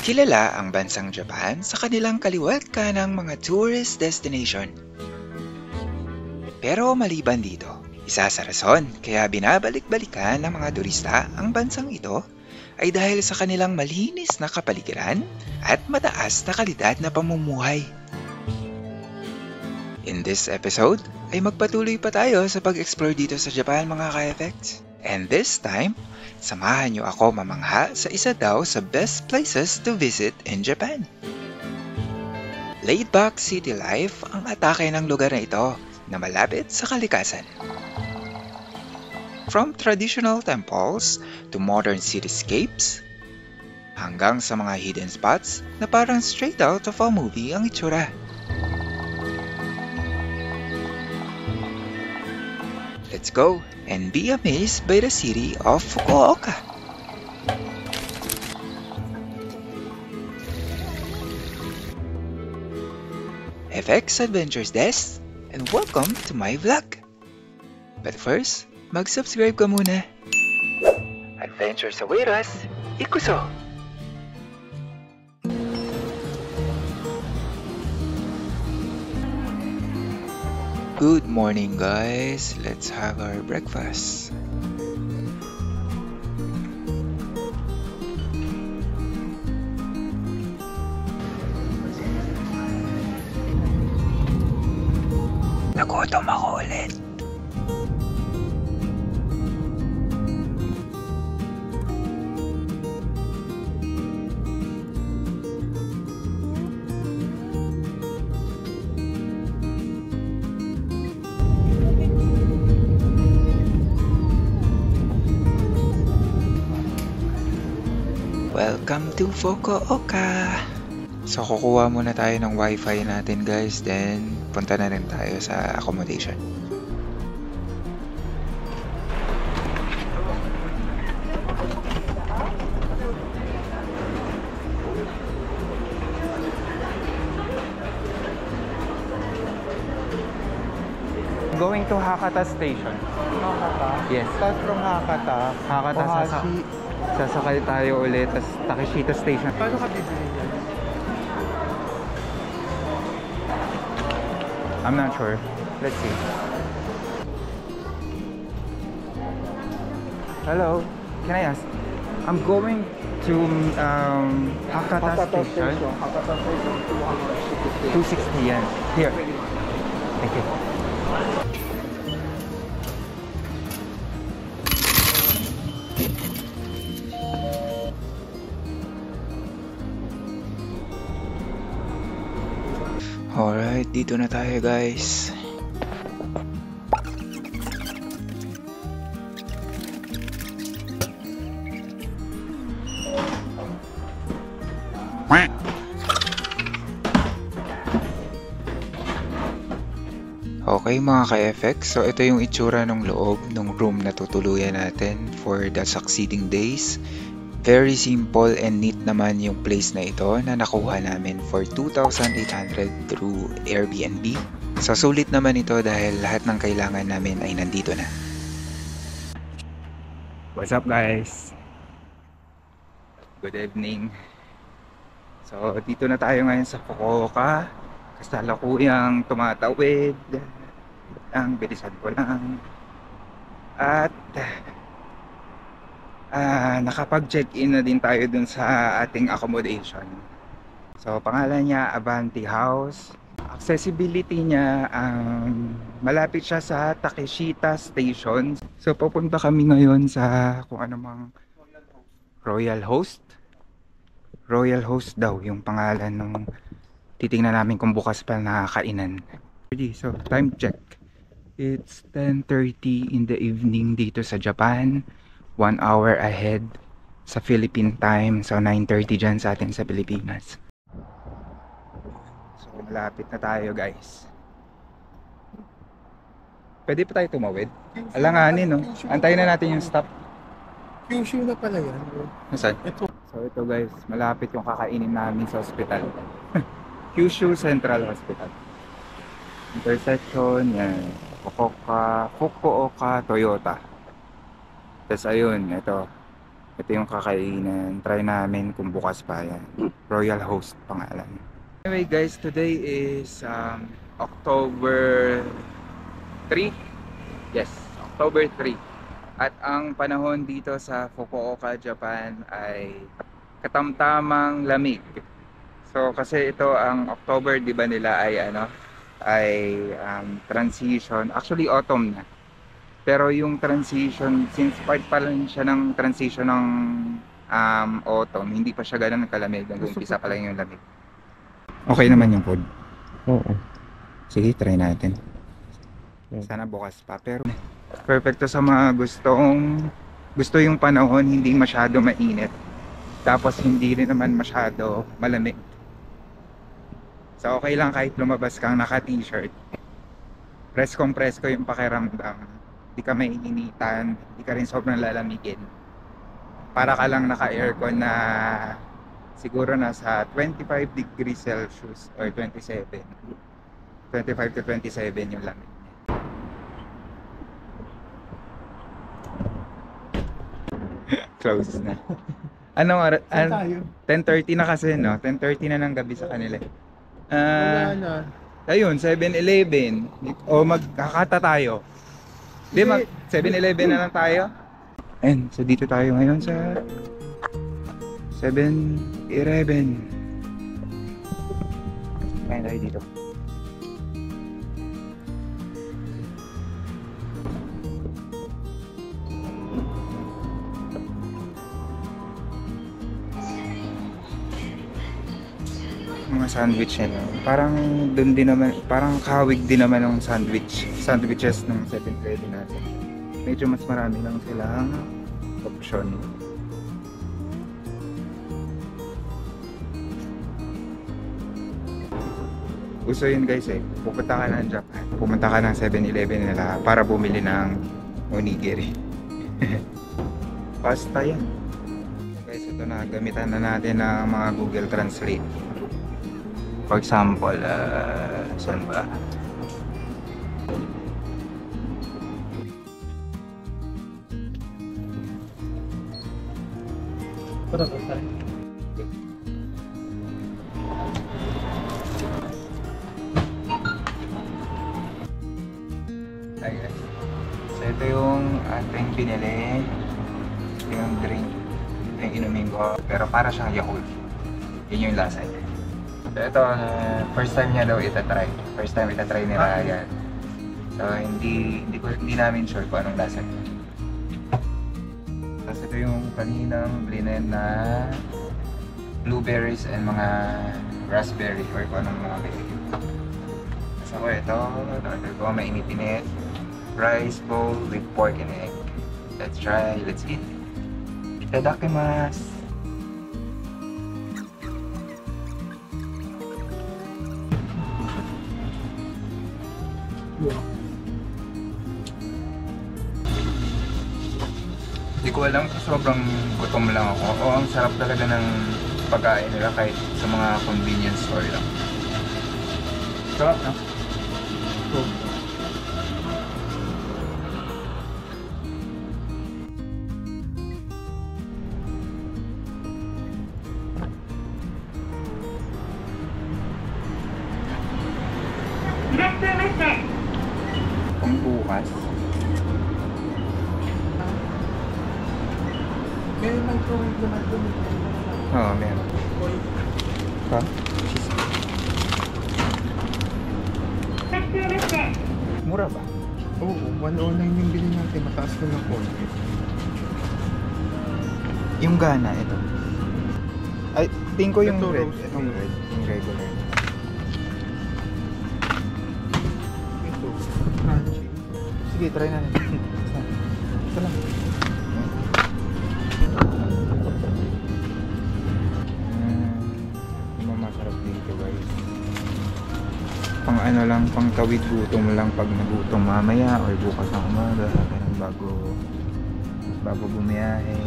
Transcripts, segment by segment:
Kilala ang bansang Japan sa kanilang kaliwat kanang mga tourist destination. Pero maliban dito, isa sa rason kaya binabalik-balikan ng mga turista ang bansang ito ay dahil sa kanilang malinis na kapaligiran at mataas na kalidad na pamumuhay. In this episode, ay magpatuloy pa tayo sa pag-explore dito sa Japan mga ka-effects. And this time, samahan niyo ako mamangha sa isa daw sa best places to visit in Japan. Laid-back city life ang atake ng lugar na ito na malapit sa kalikasan. From traditional temples to modern cityscapes, hanggang sa mga hidden spots na parang straight out of a movie ang itsura. Let's go and be amazed by the city of Fukuoka. FX Adventures Des, and welcome to my vlog. But first, mag-subscribe ka muna. Adventures await us, ikuso! Good morning guys, let's have our breakfast. Nagutom ako ulit. Welcome to Fukuoka! So kukuha muna tayo ng wifi natin guys, then punta na rin tayo sa accommodation. Going to Hakata Station. Hakata? Yes. Start from Hakata. Hakata, sasakay tayo ulit, tas Takeshita Station. Paano ka bibili yan? I'm not sure. Let's see. Hello, can I ask? I'm going to Hakata Station. Hakata Station, 260 yen. Here. Thank you. Alright, dito na tayo guys. Okay mga ka-FX, so ito yung itsura ng loob ng room na tutuluyan natin for the succeeding days. Very simple and neat naman yung place na ito na nakuha namin for 2,800 through Airbnb. So sulit naman ito dahil lahat ng kailangan namin ay nandito na. What's up guys? Good evening. So dito na tayo ngayon sa Fukuoka. Kasalukuyang tumatawid. Ang bilisan ko lang. At nakapag-check-in na din tayo dun sa ating accommodation. So pangalan niya Avanti House. Accessibility niya malapit siya sa Takeshita Station. So pupunta kami ngayon sa kung ano mang Royal Host. Royal Host daw yung pangalan nung titingnan namin kung bukas pa na kainan. So time check. It's 10:30 in the evening dito sa Japan. 1 hour ahead sa Philippine time. So 9:30 dyan sa atin sa Pilipinas. So malapit na tayo guys. Pwede pa tayo tumawid? Alanganin no? Antayin na natin yung stop. Kyushu na pala yan. Nasaan? Ito. So ito guys, malapit yung kakainin namin sa hospital. Kyushu Central Hospital. Intersection, yan. Fukuoka, Toyota. Tapos ayun, ito. Ito yung kakainan. Try namin kung bukas pa yan. Royal Host pangalan. Anyway guys, today is October 3. Yes, October 3. At ang panahon dito sa Fukuoka, Japan ay katamtamang lamig. So kasi ito ang October, di ba nila ay transition. Actually autumn na. Pero yung transition, since part pa lang siya ng transition ng autumn, hindi pa siya ganun kalamig. Nag-umpisa pa lang yung lamig. Okay naman yung food. Oo. Sige, try natin. Sana bukas pa. Pero perfecto sa mga gusto yung panahon, hindi masyado mainit. Tapos hindi rin naman masyado malamig. So okay lang kahit lumabas kang naka-t-shirt. Presko yung pakiramdam. Hindi ka maiinitan, hindi ka rin sobrang lalamigin. Para ka lang naka-aircon na siguro nasa 25 degrees Celsius or 27. 25 to 27 yung lamig. Close na. Anong oras? 10:30 na kasi, no? 10:30 na ng gabi sa kanila. Wala na. Ayun, 7-Eleven. O magkakata tayo. Di, 7-Eleven na lang tayo. Ayun, so dito tayo ngayon sa 7-Eleven. Kain tayo dito. Mga sandwich nila. Parang doon din naman, parang kahawig din naman ng sandwiches ng 7-Eleven natin. Medyo mas marami lang silang option. Uso yun guys eh. Pupunta ka ng Japan. Pumunta ka ng 7-Eleven nila para bumili ng onigiri. Pasta yan. Guys, ito na. Gamitan na natin ng mga Google Translate. For example, saan ba? Para ba tayo? Ayan. So ito yung ating pinili. Ito yung drink. Ito yung inumin ko. Pero para siyang Yakult. Yun yung lasa niya. So ito, first time niya daw itatry. First time itatry ni Ryan. So hindi namin sure kung anong lasa niya. Tapos ito yung kaninang blend na blueberries and mga raspberry or kung anong mga berry. Tapos ako ito ko mainit-init. Rice bowl with pork and egg. Let's try, let's eat. Itadakimasu! Hindi ko alam kung sobrang gutom lang ako o ang sarap talaga ng pagkain nila kahit sa mga convenience store lang. Sarap na. Pang bukas. May microwave naman doon. Oo, meron. Ha? Mura ba? Oo, 109 yung bilhin natin. Mataas ko ng konti. Yung gana, ito. Ay, tingin ko yung Ito, red. roast Itong beef. red. Yung regular. Ito, crunchy. Sige, try natin. Ito lang. Yung masarap dito guys. Pang ano lang, pang tawid gutom lang pag nagutom mamaya or bukas ng umaga. Ganun bago bumiyahe.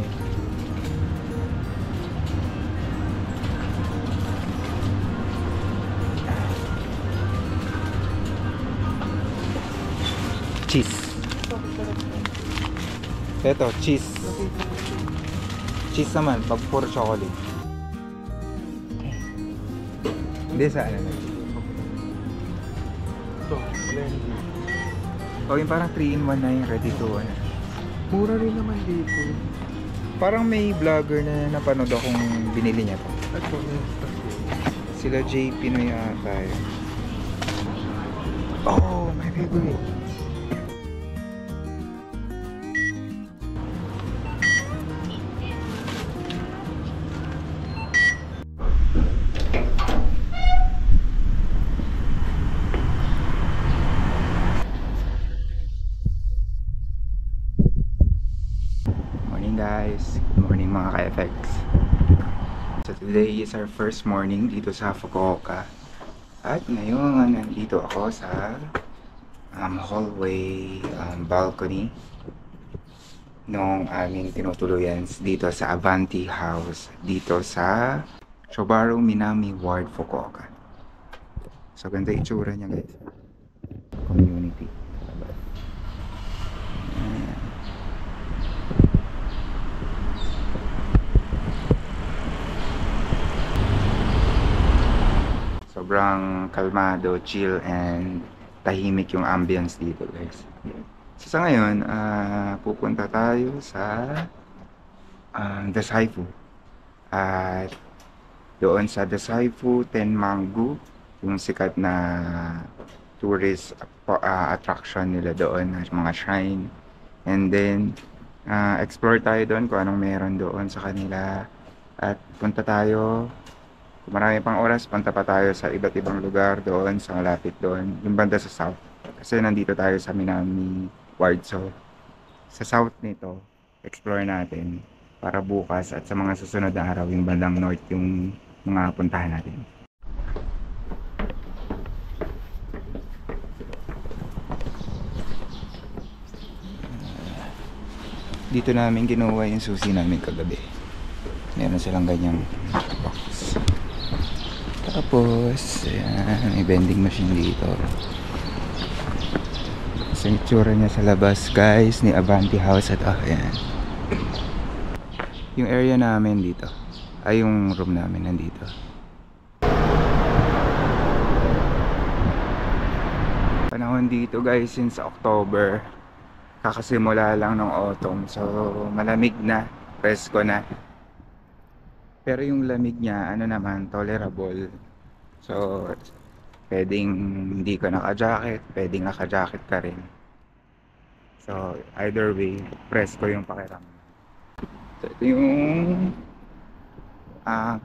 Cheese. Ito, cheese. Cheese naman, pag for chocolate. Hindi, sa ano na. Ito, blending. O yung parang 3-in-1 na yung ready to ano. Mura rin naman dito. Parang may vlogger na napanood akong binili niya to. Ito, Sila J. Pinoy ata yun. Oh, my favorite. Morning guys. Good morning mga ka-FX. So today is our first morning dito sa Fukuoka. At ngayon, nandito ako sa hallway balcony nung aming tinutuluyan dito sa Avanti House dito sa Shobaro Minami Ward, Fukuoka. So ganda itsura niya guys. Community. Ayan. Sobrang kalmado, chill, and tahimik yung ambience dito guys. So sa ngayon, pupunta tayo sa Dazaifu. At doon sa Dazaifu Tenmangu, yung sikat na tourist attraction nila doon, mga shrine. And then, explore tayo doon kung anong meron doon sa kanila. At punta tayo. Kung marami pang oras, punta pa tayo sa iba't ibang lugar doon, sa malapit doon, yung banda sa south. Kasi nandito tayo sa Minami Ward. So, sa south nito, explore natin para bukas at sa mga susunod na araw, yung bandang north yung mga puntahan natin. Dito namin ginawa yung susi namin kagabi. Meron silang ganyang box. Tapos, ayan, may vending machine dito. So, yung itsura niya sa labas, guys, ni Avanti House. At, ayan. Yung area namin dito. Ay, yung room namin nandito. Panahon dito, guys, since October. Kakasimula lang ng autumn. So, malamig na. Presko na. Pero yung lamig niya, ano naman, tolerable. So, pwedeng hindi ka naka-jacket, pwedeng naka-jacket ka rin. So, either way, presko yung pakiramdam. So, ito yung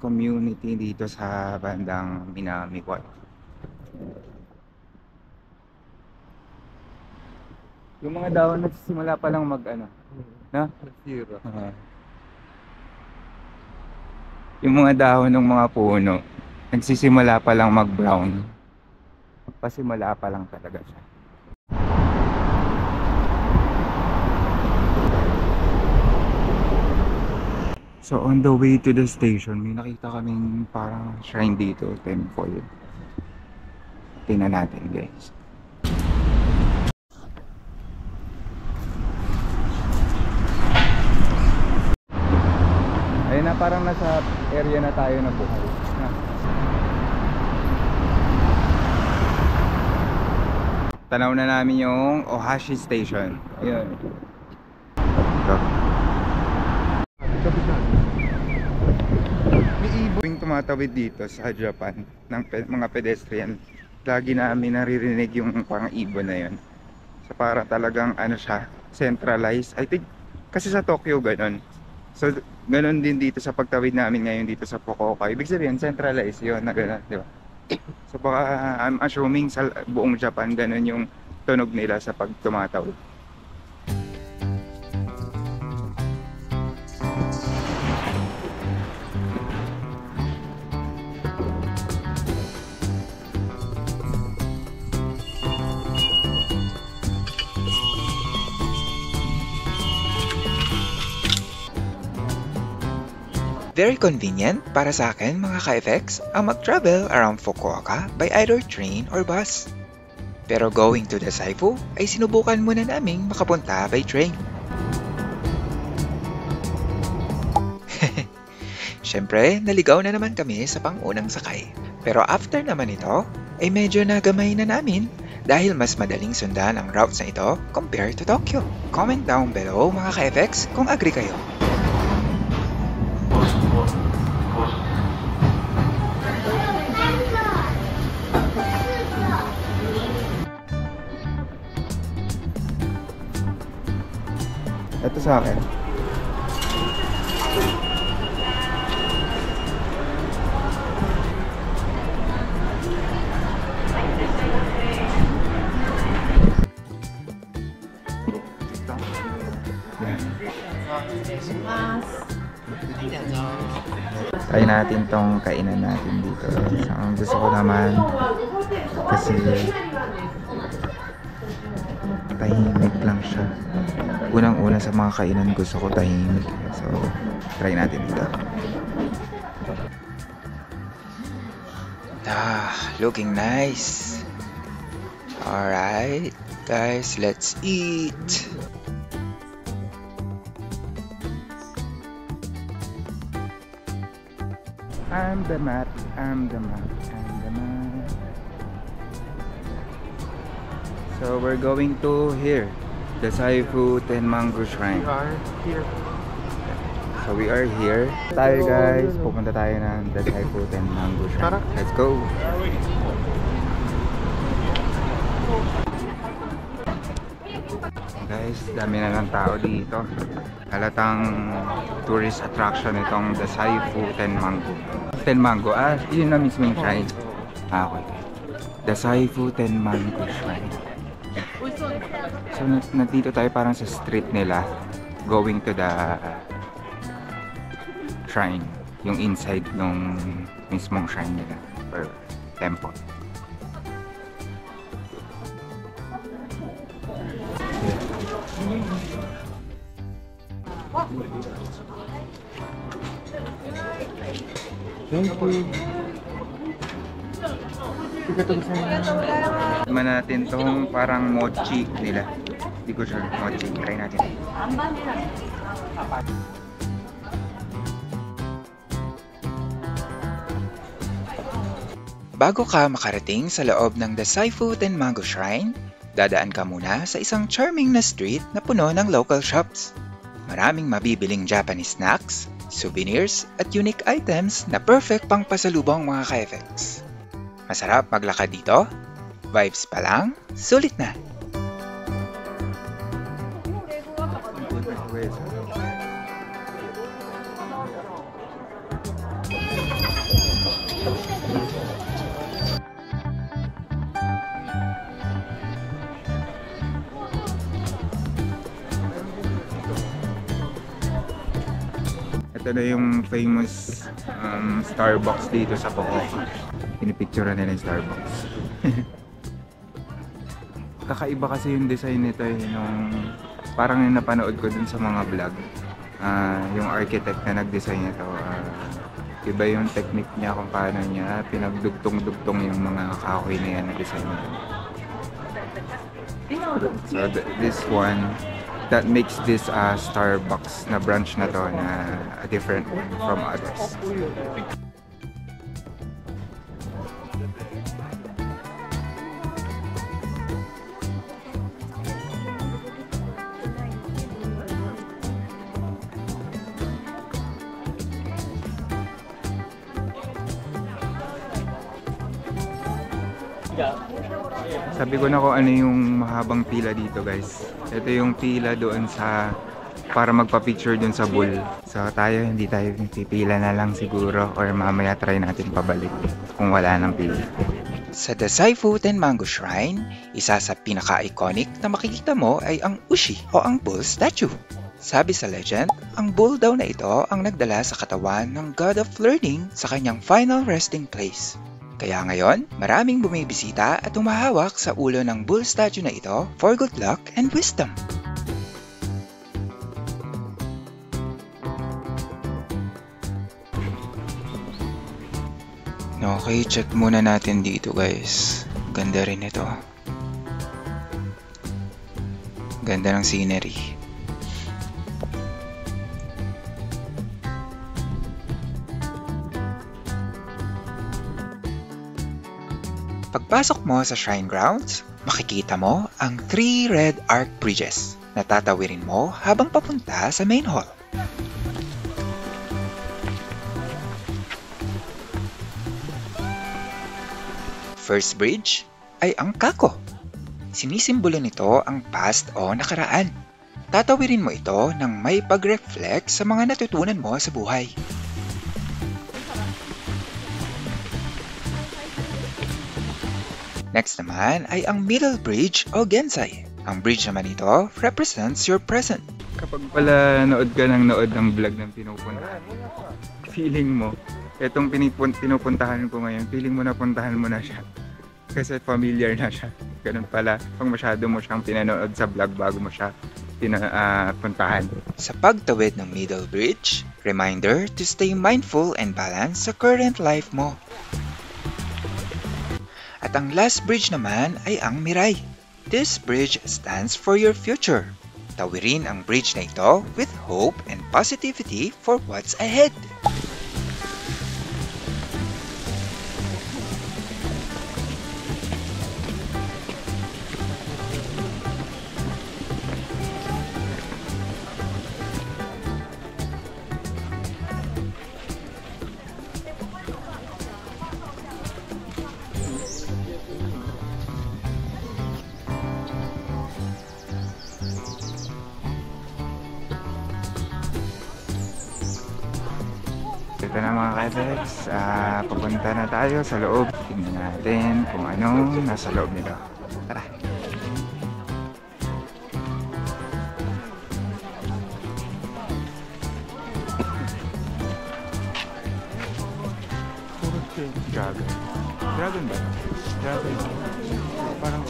community dito sa bandang Minami Ward. Yung mga daon nagsisimula pa lang mag-ano, na? Nasira. Yung mga dahon ng mga puno, nagsisimula pa lang mag-brown. Pasimula pa lang talaga siya. So on the way to the station, may nakita kaming parang shrine dito, temple. Tingnan natin guys. Ayun na, parang nasa area na tayo na buhay. Tanaw na namin yung Ohashi Station. Ayun. Ito. May ibon tumatawid dito sa Japan ng mga pedestrian. Lagi namin naririnig yung parang ibon na yun. So para talagang ano siya, centralized. I think kasi sa Tokyo ganun. So ganun din dito sa pagtawid namin ngayon dito sa Fukuoka. Ibig sabihin centralized yun na ganun, di ba? So baka I'm assuming sa buong Japan ganun yung tunog nila sa pag tumatawid. Very convenient para sa akin mga ka-FX ang mag-travel around Fukuoka by either train or bus. Pero going to Dazaifu ay sinubukan muna naming makapunta by train. Siyempre, naligaw na naman kami sa pangunang sakay. Pero after naman ito, ay medyo nagamay na namin dahil mas madaling sundan ang routes na ito compared to Tokyo. Comment down below mga ka-FX kung agree kayo. Ito sa akin. Try natin tong kainan natin dito. Ang gusto ko naman kasi tahimik lang siya. Unang-una sa mga kainan gusto ko tahimik. So, try natin dito. Looking nice. Alright, guys, let's eat. I'm the map. So we're going to here, the Saifu Tenmangu Shrine. We are here. So we are here. Tayo guys, pupunta tayo ng the Saifu Tenmangu Shrine. Tara. Let's go! Guys, dami na ng tao dito. Halatang tourist attraction itong the Saifu Tenmangu. Yun na mismo yung shrine. Okay. The Saifu Tenmangu Shrine. So, nandito tayo parang sa street nila going to the shrine. Yung inside nung mismong shrine nila or temple. Thank you. Tikman natin tong parang mochi nila. Hindi ko sure. Mochi. Try natin. Bago ka makarating sa loob ng The Saifu Tenmangu Shrine, dadaan ka muna sa isang charming na street na puno ng local shops. Maraming mabibiling Japanese snacks, souvenirs at unique items na perfect pang pasalubong mga ka-FX. Masarap maglakad dito? Vibes pa lang? Sulit na! Ito na yung famous Starbucks dito sa Fukuoka. Pinipicturean nila yung Starbucks. Kakaiba kasi yung design nito nung parang yung napanood ko dun sa mga vlog. Yung architect na nag-design nito, iba yung technique niya kung paano niya pinagdugtong-dugtong yung mga kahoy na yan na design nito. So this one, that makes this Starbucks na branch na to na a different one from others. Sabi ko na kung ano yung mahabang pila dito guys. Ito yung pila doon sa para magpa-picture doon sa bull. So tayo hindi tayo pipila na lang siguro or mamaya try natin pabalik kung wala nang pila. Sa The Saifu Tenmangu Shrine, isa sa pinaka-iconic na makikita mo ay ang Ushi o ang bull statue. Sabi sa legend, ang bull daw na ito ang nagdala sa katawan ng God of Learning sa kanyang final resting place. Kaya ngayon, maraming bumibisita at humahawak sa ulo ng bull statue na ito for good luck and wisdom. Okay, check muna natin dito guys. Ganda rin ito. Ganda ng scenery. Pagpasok mo sa Shrine Grounds, makikita mo ang 3 red arc bridges na tatawirin mo habang papunta sa main hall. First bridge ay ang kako. Sinisimbolo nito ang past o nakaraan. Tatawirin mo ito nang may pag-reflect sa mga natutunan mo sa buhay. Next naman ay ang middle bridge o Gensai. Ang bridge naman ito represents your present. Kapag pala nood ka ng vlog ng pinupuntahan, feeling mo, itong pinupuntahan ko ngayon, feeling mo napuntahan mo na siya. Kasi familiar na siya. Ganun pala, pag masyado mo siyang pinanood sa vlog bago mo siya puntahan. Sa pagtawid ng middle bridge, reminder to stay mindful and balanced sa current life mo. At ang last bridge naman ay ang Mirai. This bridge stands for your future. Tawirin ang bridge na ito with hope and positivity for what's ahead. Ito na mga ka-FX, papunta na tayo sa loob. Tingnan natin kung anong nasa loob nito. Tara! Dragon. Dragon ba? Dragon. Parang...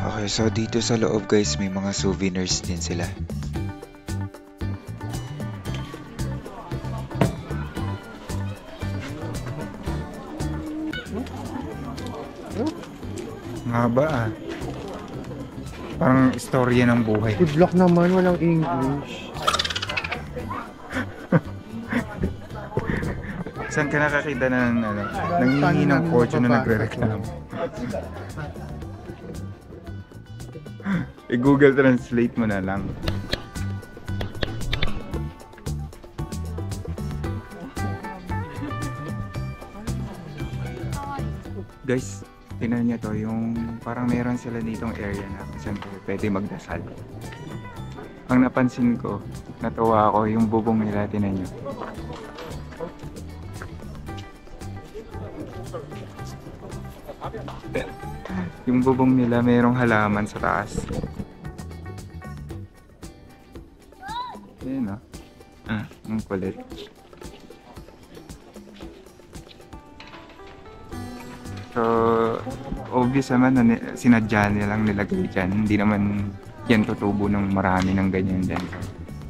Okay, so dito sa loob guys, may mga souvenirs din sila. Nga ba Parang istorya ng buhay. Good luck naman, walang English. Saan ka nakakita ng nanghihingi ng fortune na nagre-reklamo? I-Google Translate mo na lang. Guys, tingnan niyo to, yung parang meron sila ditong area na kung saan pwede magdasal. Ang napansin ko, natuwa ako yung bubong nila, tingnan niyo. Yung bubong nila mayroong halaman sa taas. Ayan ang kulit. So, obvious naman na sinadya nilang nilagay dyan. Hindi naman yan tutubo ng marami ng ganyan dyan.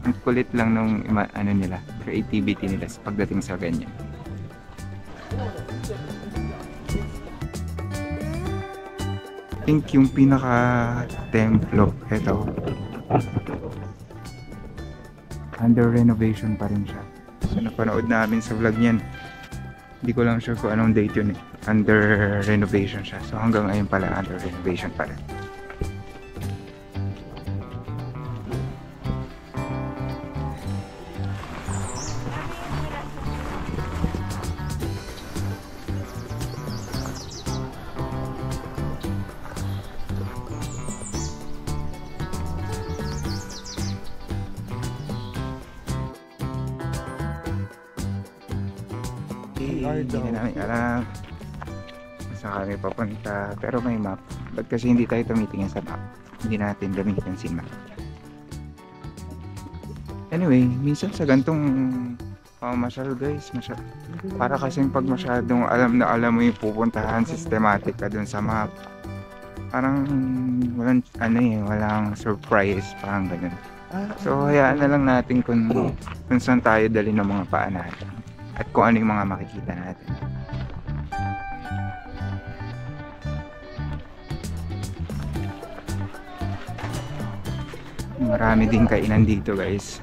Ang kulit lang ng nila, creativity nila sa pagdating sa ganyan. I think yung pinaka-templo, ito. Under renovation pa rin siya. So napanood namin sa vlog niyan. Hindi ko lang sure kung anong date yun eh. Under renovation siya. So hanggang ngayon pala under renovation pa rin. Hindi na namin alam kung saan kami papunta, pero may map. Ba't kasi hindi tayo tumitingin sa map? Hindi natin gamitin si map. Anyway, minsan sa gantong pamamasyal guys, para kasing pag masyadong alam na alam mo yung pupuntahan, systematic ka dun sa map. Parang walang walang surprise, parang ganun. So, hayaan na lang natin kung saan tayo dali ng mga paa natin. At kung ano yung mga makikita natin. Marami din kainan dito, guys.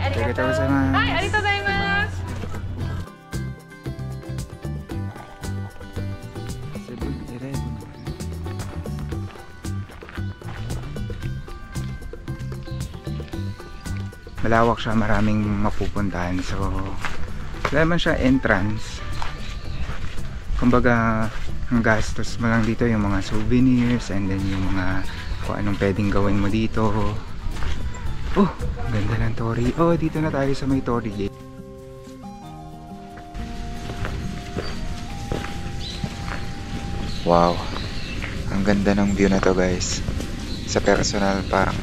Arigatou gozaimasu. Arigatou gozaimasu. Malawak siya, maraming mapupuntahan. So, wala man siya entrance. Kumbaga, ang gastos mo lang dito yung mga souvenirs and then yung mga kung anong pwedeng gawin mo dito. Oh, ganda ng Torii. Oh, dito na tayo sa may Torii Gate. Wow, ang ganda ng view na to, guys. Sa personal, parang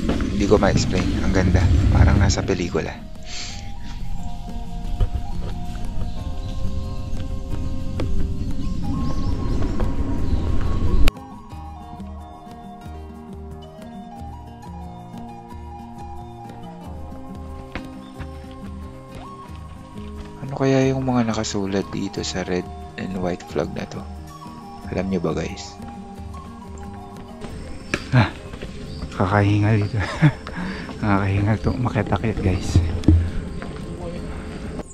hindi ko ma-explain. Ang ganda, parang nasa pelikula. Ano kaya yung mga nakasulat dito sa red and white flag na to? Alam nyo ba, guys? Kakahingal dito. Kakahingal to. Makitakit, guys.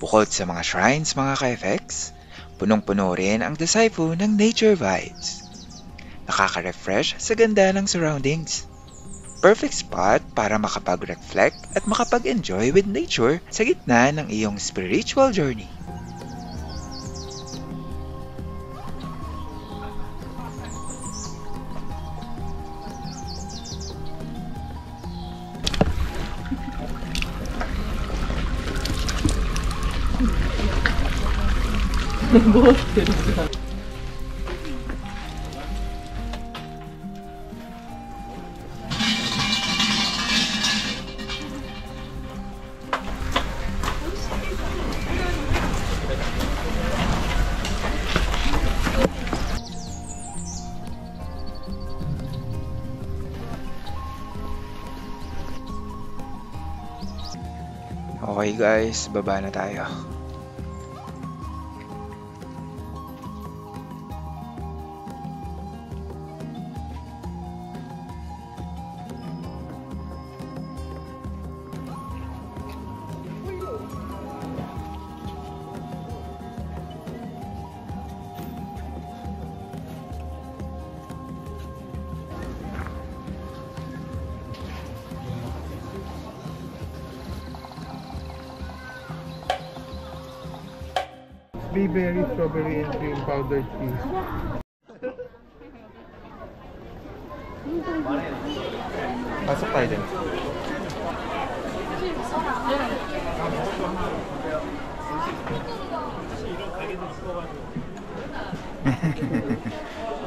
Bukod sa mga shrines, mga ka-FX, punong-puno rin ang Dazaifu ng nature vibes. Nakaka-refresh sa ganda ng surroundings. Perfect spot para makapag-reflect at makapag-enjoy with nature sa gitna ng iyong spiritual journey. Okay guys, baba na tayo. Blueberry, strawberry, and cream powdered tea. Pasok tayo din.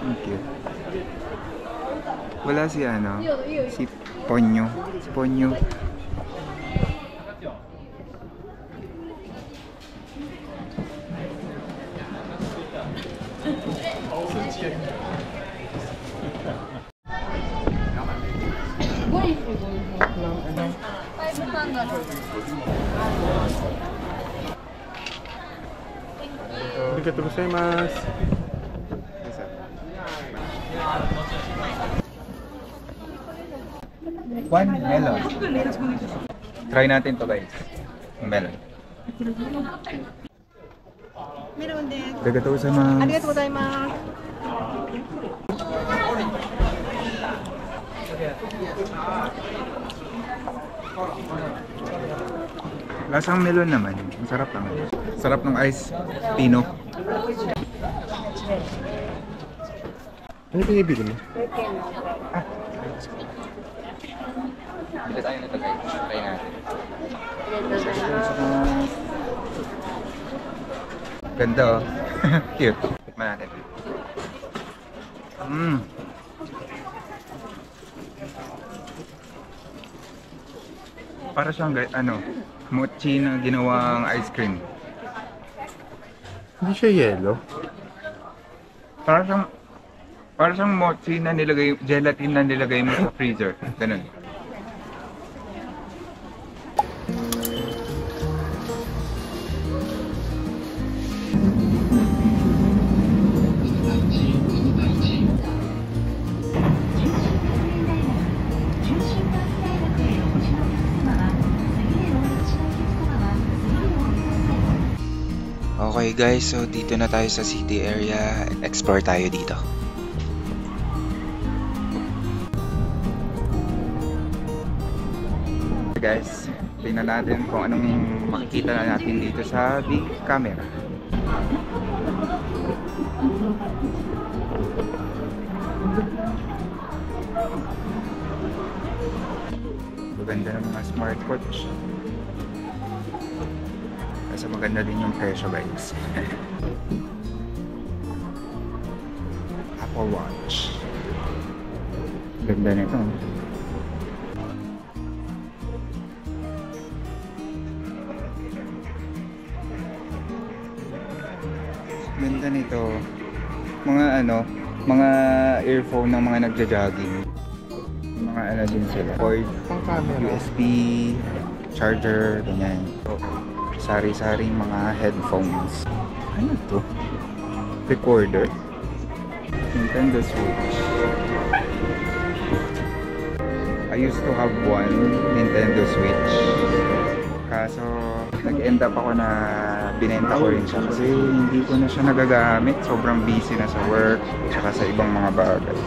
Thank you. Wala si ano, si Ponyo. Si Ponyo. Arigatou gozaimasu. One melon. Try natin to, guys. Melon. Arigatou gozaimasu. Arigatou gozaimasu. Lasang melon naman. Masarap naman. Sarap ng ice pino. Ano pinibili mo? Bili tayo nito, guys. Try natin. Ganda, oh. Cute. Tikman natin. Para siyang ano, mochi na ginawang ice cream. Hindi siya yellow. Para siyang mochi na nilagay, gelatin na nilagay mo sa freezer. Ganun. Okay guys, so dito na tayo sa city area. Explore tayo dito. Guys, tingnan natin kung anong makikita na natin dito sa big camera. Maganda ng mga smartwatch. Kasi maganda din yung presyo guys. Apple Watch. Ganda nito. Ganda nito. Mga earphone ng mga nagja-jogging. Mga ano din sila. Cord, Pang camera. USB, charger, ganyan. Sari-saring mga headphones. Ano to? Recorder. Nintendo Switch. I used to have one Nintendo Switch. Kaso nag-end up ako na binenta ko rin siya kasi hindi ko na siya nagagamit. Sobrang busy na sa work tsaka sa ibang mga bagay.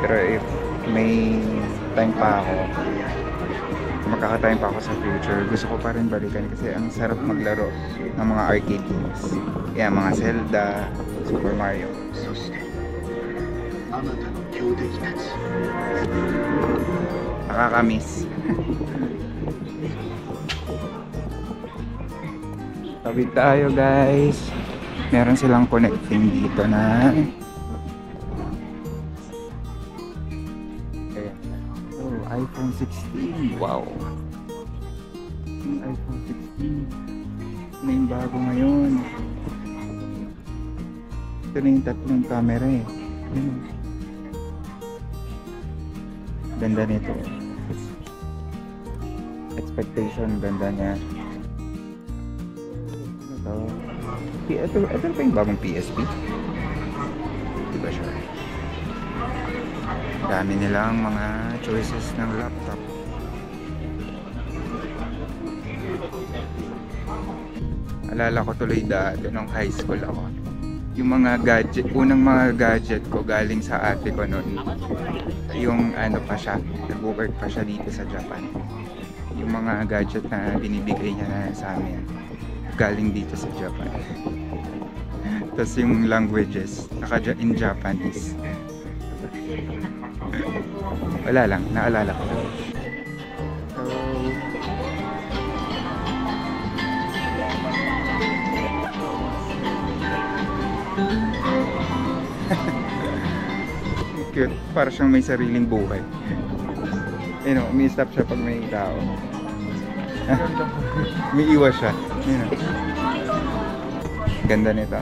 Pero if may time pa ako, magkaka-time pa ako sa future, gusto ko pa rin balikan kasi ang sarap maglaro ng mga arcade games. Yeah, mga Zelda, Super Mario. Nakakamiss. Tawid tayo guys. Meron silang connecting dito na iPhone 16. Wow. Yung iPhone 16. Na yung bago ngayon. Ito na yung tatlong camera eh. Yun. Ganda nito. Expectation, ganda niya. Ito pa yung bagong PSP. Diba siya? Dami nilang mga choices ng laptop. Alala ko tuloy dati nung high school ako. Yung mga gadget, unang mga gadget ko galing sa ate ko noon. Yung ano pa siya, nag-work pa siya dito sa Japan. Yung mga gadget na binibigay niya na sa amin galing dito sa Japan. Tapos yung languages, in Japanese. Wala lang, naalala ko. Cute, para siyang may sariling buhay. You know, umi-stop siya pag may tao. May iwas siya. You know. Ganda nito.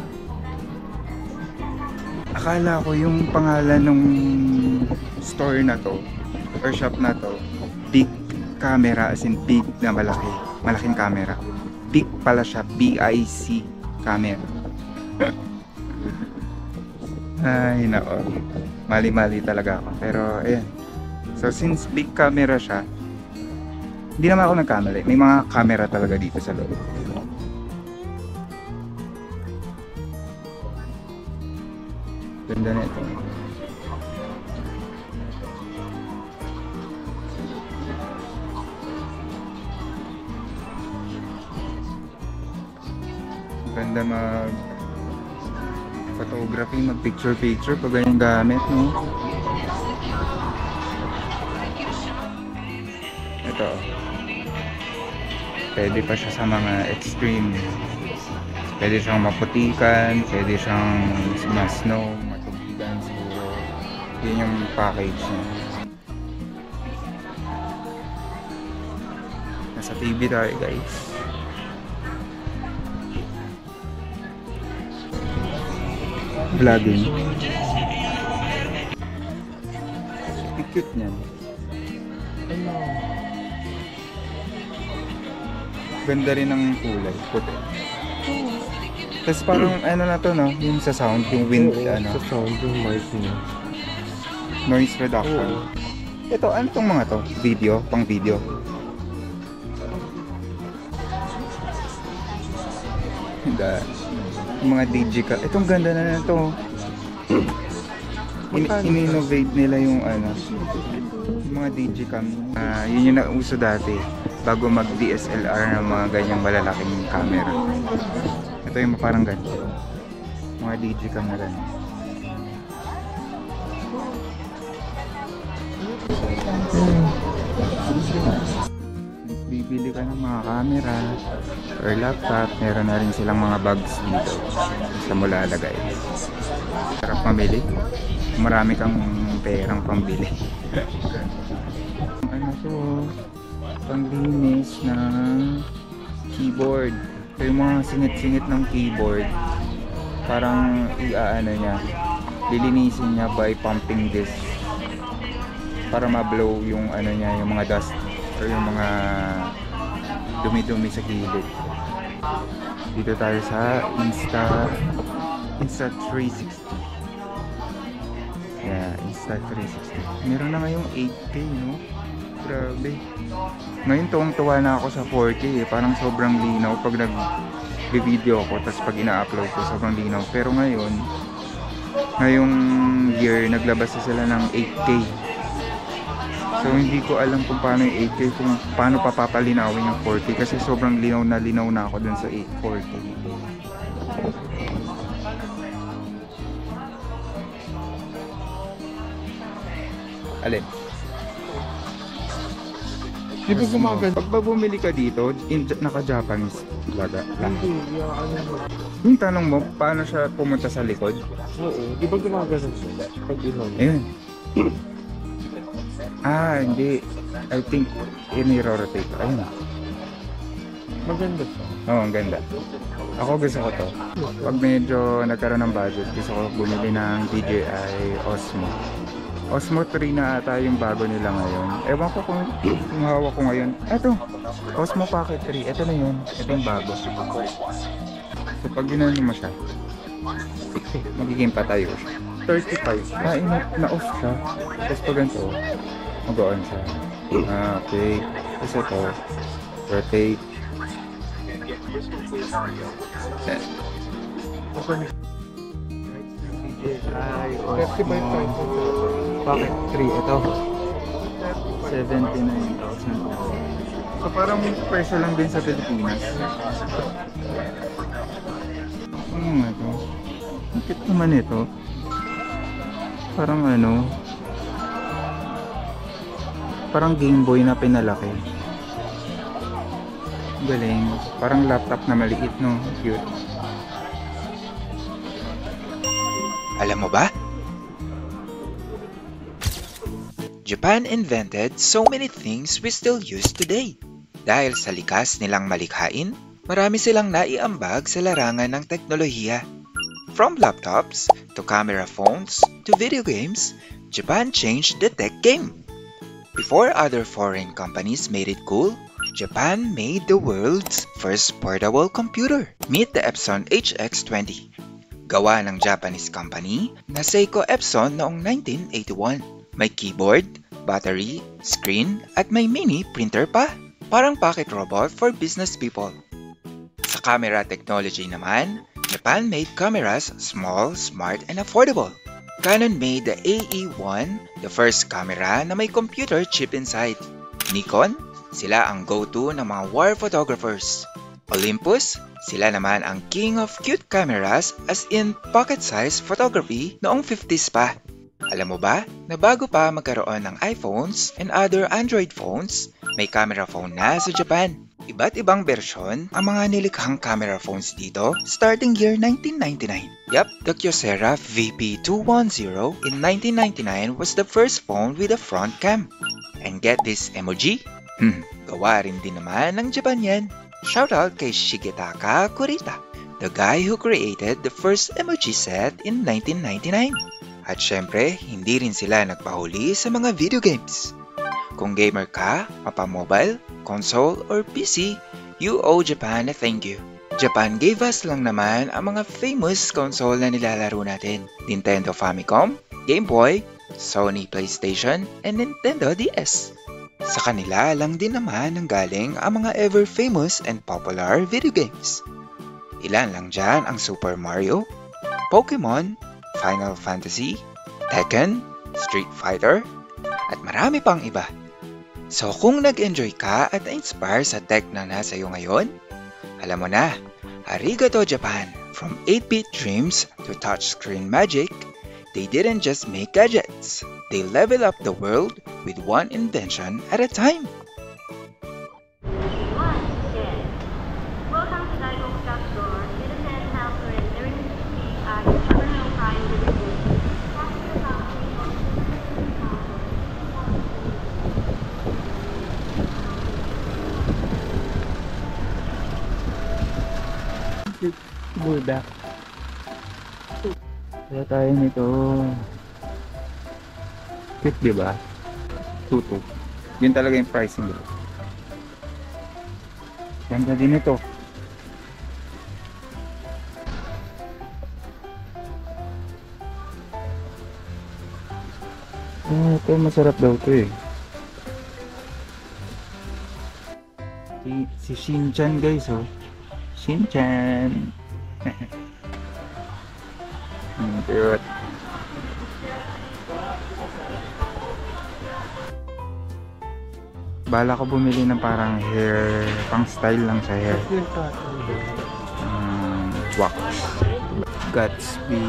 Akala ko yung pangalan ng store na to or shop na to, Big Camera, as in big na malaki, malaking camera. Big pala siya, BIC camera. Ay nako, mali-mali talaga ako, pero ayan. So since big camera siya, hindi naman ako nagkamali, may mga camera talaga dito sa loob. Ganda na ito. Ganda mag photography, mag picture pag ganyan gamit, no? Ito. Pwede pa siya sa mga extreme. Pwede siyang maputikan, pwede siyang ma-snow, matubigan siguro. Yun yung package niya. Nasa TV tayo guys. vlogging. Cute niyan. Ganda rin ng kulay, puti. Tapos parang ano na to, no? Yung sa sound, yung wind, ano? Sa sound, yung mic niya. Noise reduction. Ito, ano tong mga to? Video? Pang video? Ganda. Yung mga digital. Itong ganda na to. In-innovate nila yung ano. Yung mga digicam. Yun yung nauso dati. Bago mag DSLR ng mga ganyang malalaking camera. Ito yung parang ganito. Mga digicam na ganito. Bibili ka ng mga camera or laptop, meron na rin silang mga bags dito sa mo lalagay. Sarap mamili. Marami kang perang pambili. Ano to? Panglinis ng keyboard. Ito yung mga singit-singit ng keyboard. Parang iaano niya, lilinisin niya by pumping this para ma-blow yung ano niya, yung mga dust or yung mga dumi-dumi sa gilid. Dito tayo sa Insta360. Yeah, Insta360. Meron na ngayong 8K, no? Grabe. Ngayon tuwang-tuwa na ako sa 4K eh. Parang sobrang linaw pag nag-video ako, tapos pag ina-upload ko sobrang linaw. Pero ngayong year naglabas na sila ng 8K. So hindi ko alam kung paano yung 8K, kung paano papapalinawin yung 4K kasi sobrang linaw na ako dun sa 4K. Alin? Di ba gumaganda? Pag bumili ka dito, naka-Japanese talaga. Hindi, ano mo. Yung tanong mo, paano siya pumunta sa likod? Oo, di ba gumaganda siya? Pag inom. Ayun. Hindi. I think, ini-rotate. Ayun. Maganda siya. Oo, ang ganda. Ako gusto ko to. Pag medyo nagkaroon ng budget, gusto ko bumili ng DJI Osmo. Osmo 3 na ata yung bago nila ngayon. Ewan ko kung hawak ko ngayon. Eto, Osmo Pocket 3. Ito na yun. Ito yung bago. So pag ginanon mo siya, magiging patayo siya. 35. Na-off siya. Tapos pag ganito, mag-on siya. Okay. Tapos ito, rotate. DJI Pocket 3, ito 79,000. So parang presyo lang din sa Pilipinas. Ano nga ito? Ang cute naman ito. Parang parang Game Boy na pinalaki. Galing. Parang laptop na maliit, no? Cute. Alam mo ba? Japan invented so many things we still use today. Dahil sa likas nilang malikhain, marami silang naiambag sa larangan ng teknolohiya. From laptops, to camera phones, to video games, Japan changed the tech game. Before other foreign companies made it cool, Japan made the world's first portable computer. Meet the Epson HX20. Gawa ng Japanese company na Seiko Epson noong 1981. May keyboard, battery, screen, at may mini printer pa. Parang pocket robot for business people. Sa camera technology naman, Japan made cameras small, smart, and affordable. Canon made the AE-1, the first camera na may computer chip inside. Nikon, sila ang go-to ng mga war photographers. Olympus, sila naman ang king of cute cameras as in pocket-sized photography noong 50s pa. Alam mo ba na bago pa magkaroon ng iPhones and other Android phones, may camera phone na sa Japan. Iba't ibang bersyon ang mga nilikhang camera phones dito starting year 1999. Yup, the Kyocera VP210 in 1999 was the first phone with a front cam. And get this emoji? Gawa rin din naman ng Japan yan. Shoutout kay Shigetaka Kurita. the guy who created the first emoji set in 1999. At syempre, hindi rin sila nagpahuli sa mga video games. Kung gamer ka, mapa-mobile, console, or PC, you owe Japan a thank you. Japan gave us lang naman ang mga famous console na nilalaro natin. Nintendo Famicom, Game Boy, Sony PlayStation, and Nintendo DS. Sa kanila lang din naman nanggaling ang mga ever-famous and popular video games. Ilan lang dyan ang Super Mario, Pokemon, Final Fantasy, Tekken, Street Fighter, at marami pang iba. So kung nag-enjoy ka at na-inspire sa tech na nasa iyo ngayon, alam mo na, Arigato Japan! From 8-bit dreams to touchscreen magic, they didn't just make gadgets, they level up the world with one invention at a time. Buldak. Kaya tayo nito. Cute, diba? Tutu. Yun talaga yung pricing dito. Ganda din ito. Ito masarap daw ito eh. Si Shinchan guys oh. Shinchan. Cute. Bala ko bumili ng parang hair, pang style lang sa hair. Wax. Gatsby.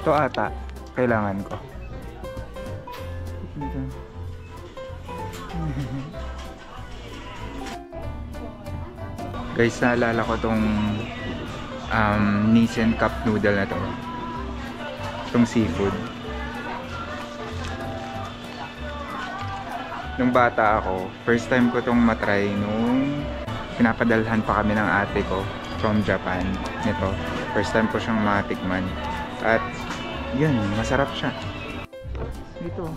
Ito ata, kailangan ko. Guys, naalala ko tong Nissan cup noodle na to. Itong seafood. Nung bata ako, first time ko tong matry nung pinapadalhan pa kami ng ate ko from Japan nito. First time ko siyang matikman. At yun, masarap siya. Dito.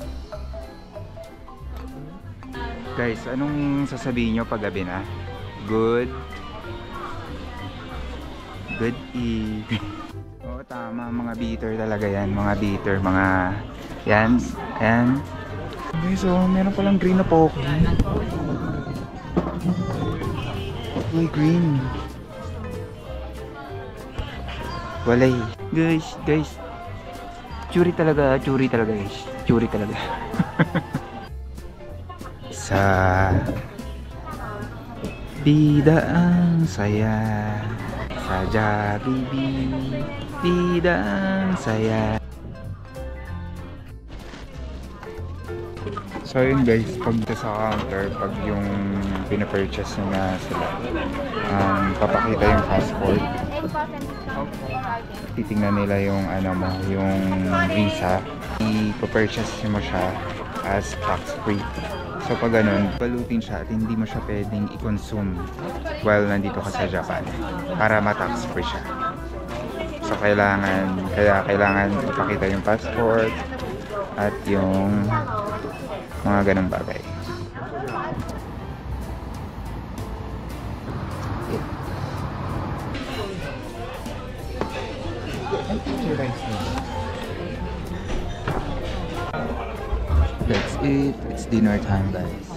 Guys, anong sasabihin nyo pag gabi na? Good evening. Oo, tama. Mga beater talaga yan. Mga beater. Mga yan. Yan. Okay, so meron palang green na poke. Uy, green. Walay. Guys. Churi talaga guys. Churi talaga. Sa bida ang saya. Sa Jollibee, bida ang saya. So yun guys, pag sa counter, pag yung pinapurchase na sila, papakita yung passport. Titingnan nila yung yung visa. I-purchase mo siya as tax-free. So pag ganun, balutin siya at hindi mo siya pwedeng i-consume while nandito ka sa Japan para ma-tax free siya. So kailangan ipakita yung passport at yung mga ganung bagay. That's it. It's dinner time, guys.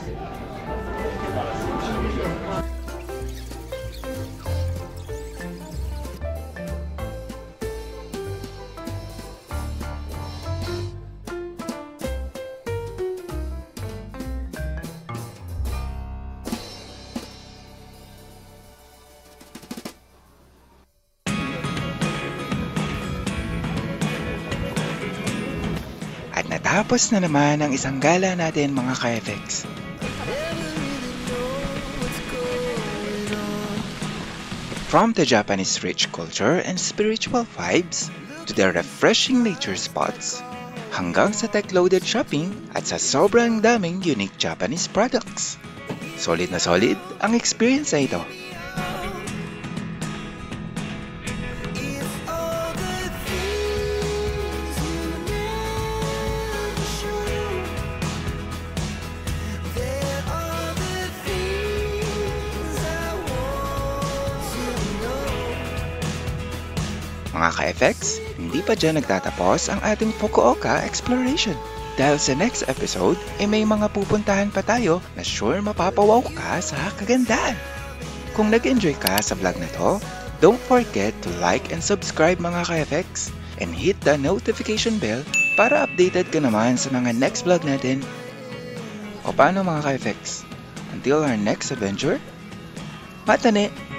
At natapos na naman ang isang gala natin mga ka-FX. From the Japanese rich culture and spiritual vibes, to the refreshing nature spots, hanggang sa tech-loaded shopping at sa sobrang daming unique Japanese products. Solid na solid ang experience na ito. Mga ka-FX, hindi pa dyan nagtatapos ang ating Fukuoka exploration. Dahil sa next episode, may mga pupuntahan pa tayo na sure mapapawaw ka sa kagandahan. Kung nag-enjoy ka sa vlog na to, don't forget to like and subscribe mga ka-FX and hit the notification bell para updated ka naman sa mga next vlog natin. O paano mga ka-FX? Until our next adventure, matane!